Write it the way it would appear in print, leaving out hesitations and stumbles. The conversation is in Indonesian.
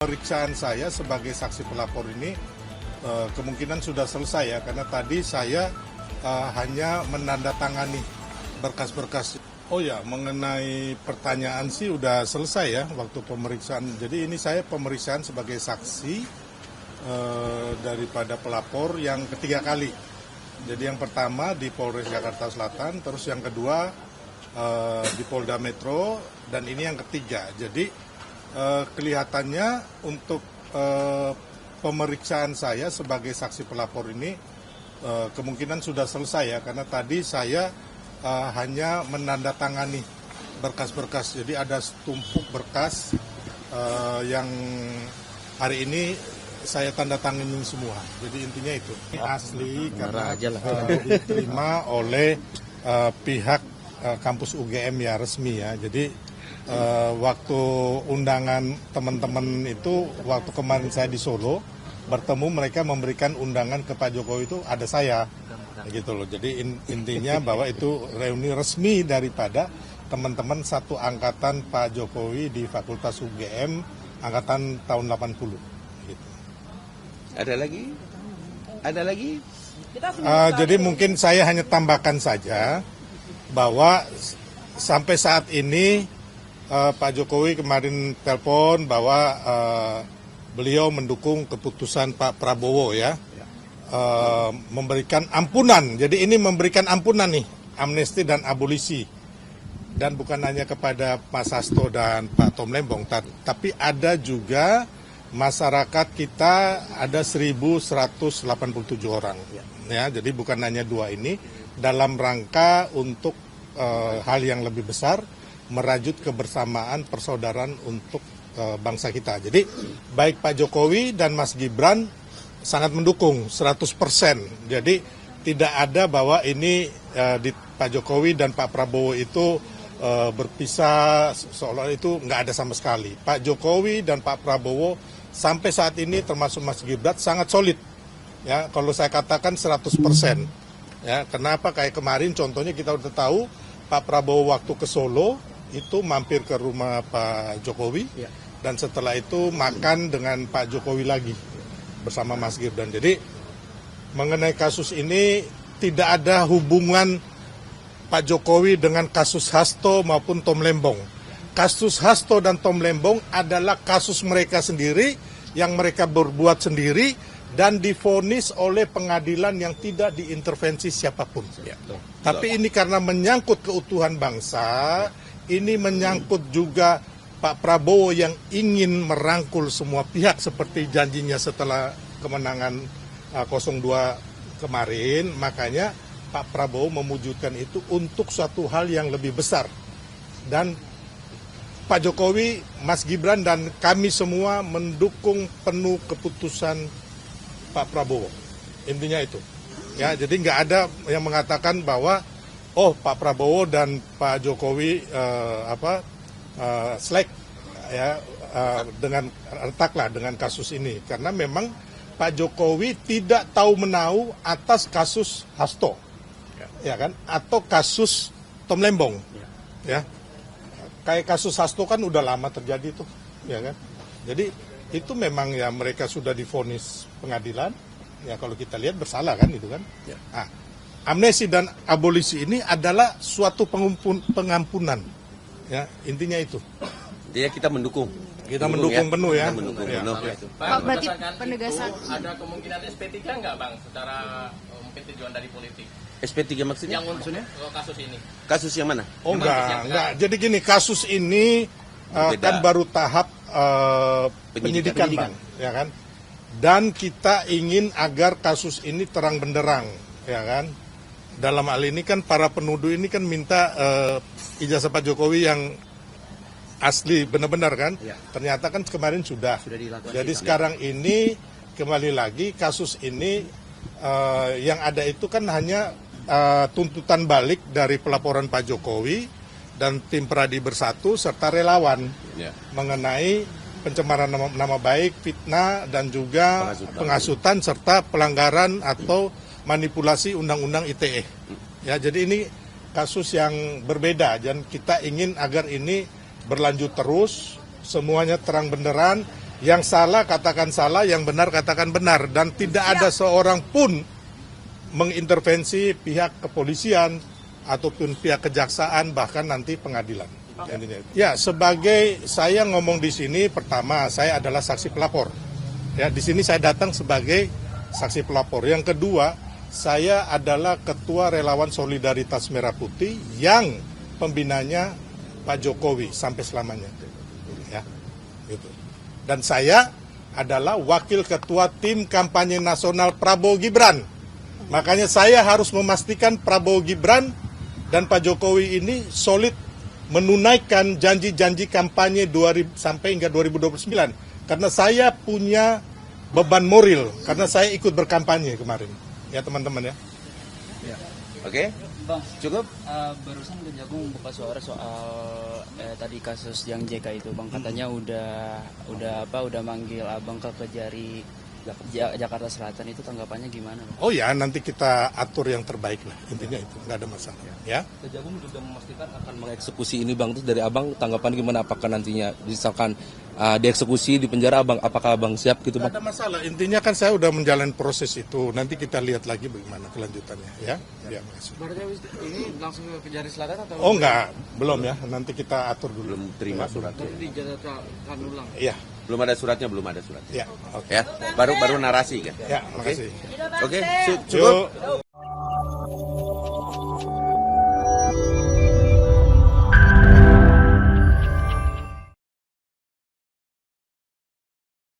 Pemeriksaan saya sebagai saksi pelapor ini kemungkinan sudah selesai ya, karena tadi saya hanya menandatangani berkas-berkas. Oh ya, mengenai pertanyaan sih udah selesai ya waktu pemeriksaan. Jadi ini saya pemeriksaan sebagai saksi daripada pelapor yang ketiga kali. Jadi yang pertama di Polres Jakarta Selatan, terus yang kedua di Polda Metro, dan ini yang ketiga. Jadi kelihatannya untuk pemeriksaan saya sebagai saksi pelapor ini kemungkinan sudah selesai ya, karena tadi saya hanya menandatangani berkas-berkas. Jadi ada setumpuk berkas yang hari ini saya tanda tanganin semua. Jadi intinya itu asli karena diterima oleh pihak kampus UGM ya, resmi ya. Jadi waktu undangan teman-teman itu, waktu kemarin saya di Solo bertemu, mereka memberikan undangan ke Pak Jokowi, itu ada saya gitu loh. Jadi intinya bahwa itu reuni resmi daripada teman-teman satu angkatan Pak Jokowi di Fakultas UGM angkatan tahun 80 gitu. Ada lagi? Ada lagi? Jadi mungkin saya hanya tambahkan saja bahwa sampai saat ini Pak Jokowi kemarin telepon bahwa beliau mendukung keputusan Pak Prabowo ya, memberikan ampunan. Jadi ini memberikan ampunan nih, amnesti dan abolisi. Dan bukan hanya kepada Mas Hasto dan Pak Tom Lembong, tapi ada juga masyarakat kita, ada 1.187 orang. Ya, jadi bukan hanya dua ini, dalam rangka untuk hal yang lebih besar, merajut kebersamaan persaudaraan untuk bangsa kita. Jadi baik Pak Jokowi dan Mas Gibran sangat mendukung 100%. Jadi tidak ada bahwa ini di Pak Jokowi dan Pak Prabowo itu berpisah, seolah itu nggak ada sama sekali. Pak Jokowi dan Pak Prabowo sampai saat ini termasuk Mas Gibran sangat solid. Ya, kalau saya katakan 100%. Ya, kenapa? Kayak kemarin contohnya kita udah tahu Pak Prabowo waktu ke Solo itu mampir ke rumah Pak Jokowi, dan setelah itu makan dengan Pak Jokowi lagi bersama Mas Gibran. Jadi mengenai kasus ini tidak ada hubungan Pak Jokowi dengan kasus Hasto maupun Tom Lembong. Kasus Hasto dan Tom Lembong adalah kasus mereka sendiri yang mereka berbuat sendiri dan divonis oleh pengadilan yang tidak diintervensi siapapun. Tapi ini karena menyangkut keutuhan bangsa, ini menyangkut juga Pak Prabowo yang ingin merangkul semua pihak seperti janjinya setelah kemenangan 02 kemarin. Makanya Pak Prabowo mewujudkan itu untuk suatu hal yang lebih besar. Dan Pak Jokowi, Mas Gibran, dan kami semua mendukung penuh keputusan Pak Prabowo. Intinya itu. Ya, jadi nggak ada yang mengatakan bahwa Pak Prabowo dan Pak Jokowi slack ya, dengan retaklah dengan kasus ini, karena memang Pak Jokowi tidak tahu menahu atas kasus Hasto, ya kan, atau kasus Tom Lembong, ya. Kayak kasus Hasto kan udah lama terjadi tuh, ya kan. Jadi itu memang ya mereka sudah divonis pengadilan, ya kalau kita lihat bersalah kan itu kan. Nah, amnesti dan abolisi ini adalah suatu pengampunan, ya, intinya itu. Dia kita mendukung. Kita mendukung ya? Penuh ya. Kita mendukung penuh. Pak, berarti penegasan ada kemungkinan SP3 nggak Bang, secara mungkin tujuan dari politik? SP3 maksudnya? Yang maksudnya kasus ini. Kasus yang mana? Oh enggak. Jadi gini, kasus ini kan baru tahap penyidikan, Bang, ya kan? Dan kita ingin agar kasus ini terang benderang, ya kan? Dalam hal ini kan para penuduh ini kan minta ijazah Pak Jokowi yang asli benar-benar kan? Ternyata kan kemarin sudah dilakukan. Jadi sekarang ini kembali lagi kasus ini yang ada itu kan hanya tuntutan balik dari pelaporan Pak Jokowi dan tim Pradi Bersatu serta relawan mengenai pencemaran nama baik, fitnah, dan juga pengasutan serta pelanggaran atau manipulasi Undang-Undang ITE. Ya, jadi ini kasus yang berbeda dan kita ingin agar ini berlanjut terus, semuanya terang benderang, Yang salah katakan salah, yang benar katakan benar. Dan tidak ada seorang pun mengintervensi pihak kepolisian ataupun pihak kejaksaan, bahkan nanti pengadilan. Ya, sebagai saya ngomong di sini, pertama saya adalah saksi pelapor. Ya, di sini saya datang sebagai saksi pelapor. Yang kedua, saya adalah ketua relawan Solidaritas Merah Putih yang pembinanya Pak Jokowi sampai selamanya. Ya, gitu. Dan saya adalah wakil ketua tim kampanye nasional Prabowo Gibran. Makanya saya harus memastikan Prabowo Gibran dan Pak Jokowi ini solid menunaikan janji-janji kampanye sampai hingga 2029. Karena saya punya beban moral, karena saya ikut berkampanye kemarin. Ya teman-teman ya. Oke? Bang, Cukup? barusan Kejagung buka suara soal tadi kasus yang JK itu, Bang. Katanya udah manggil Abang ke Kejari Jakarta Selatan, itu tanggapannya gimana, Bang? Oh ya, nanti kita atur yang terbaik lah. Intinya itu, nggak ada masalah. Ya. Kejagung juga memastikan akan mengeksekusi ini, Bang. Terus dari Abang tanggapan gimana? Apakah nantinya misalkan dieksekusi di penjara, Abang, apakah Abang siap gitu, Bang? Nggak ada masalah. Intinya kan saya udah menjalani proses itu. Nanti kita lihat lagi bagaimana kelanjutannya. Ya. Ya, makasih. Berarti ini langsung ke Kejari Selatan atau? Oh enggak, belum ya. Nanti kita atur dulu. Belum terima suratnya. Dijadwalkan ulang. Iya. Belum ada suratnya, belum ada suratnya. Ya. Oke. Ya, baru narasi kan. Ya, makasih. Oke, Yuk.